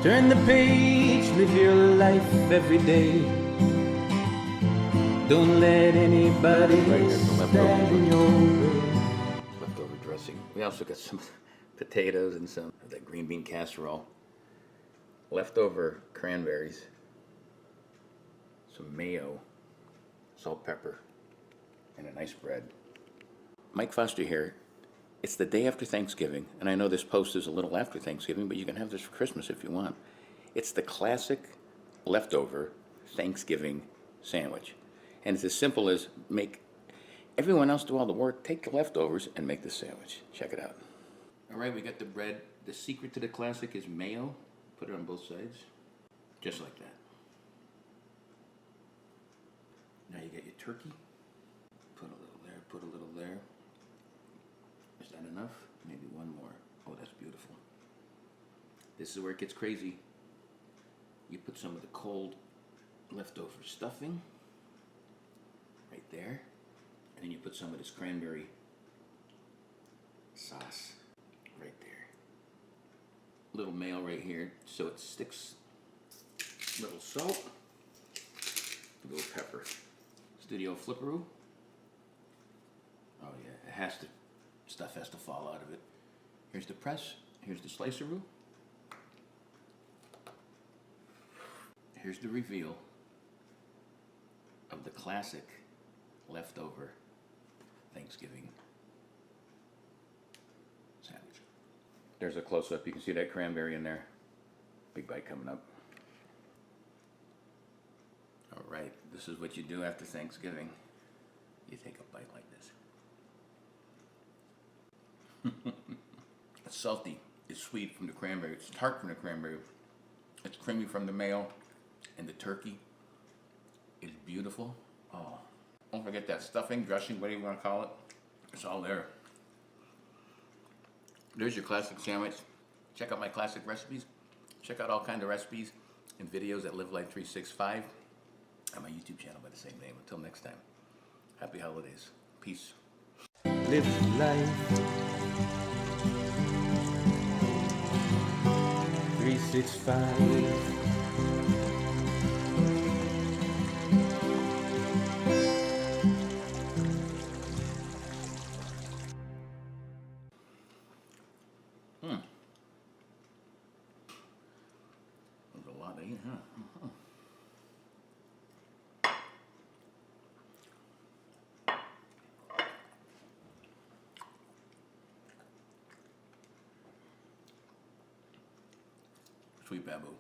Turn the page, live your life every day. Don't let anybody stand in your way. Leftover dressing. We also got some potatoes and some of that green bean casserole. Leftover cranberries. Some mayo, salt, pepper, and a nice bread. Mike Foster here. It's the day after Thanksgiving, and I know this post is a little after Thanksgiving, but you can have this for Christmas if you want. It's the classic leftover Thanksgiving sandwich. And it's as simple as make everyone else do all the work, take the leftovers, and make the sandwich. Check it out. All right, we got the bread. The secret to the classic is mayo. Put it on both sides, just like that. Now you get your turkey. Put a little there, put a little there. Is that enough? Maybe one more. Oh, that's beautiful. This is where it gets crazy. You put some of the cold leftover stuffing right there. And then you put some of this cranberry sauce right there. A little mayo right here so it sticks. A little salt. A little pepper. Studio Flipperoo. Oh yeah, it has to. Stuff has to fall out of it. Here's the press. Here's the sliceroo. Here's the reveal of the classic leftover Thanksgiving sandwich. There's a close-up. You can see that cranberry in there. Big bite coming up. All right, this is what you do after Thanksgiving. You take a bite like this. It's salty, it's sweet from the cranberry, it's tart from the cranberry, it's creamy from the mayo, and the turkey is beautiful. Oh, don't forget that stuffing, dressing, whatever you want to call it. It's all there. There's your classic sandwich. Check out my classic recipes. Check out all kinds of recipes and videos at Live Life 365 on my YouTube channel by the same name. Until next time, happy holidays. Peace. Live life 365. There's a lot to eat, huh? Sweet bamboo.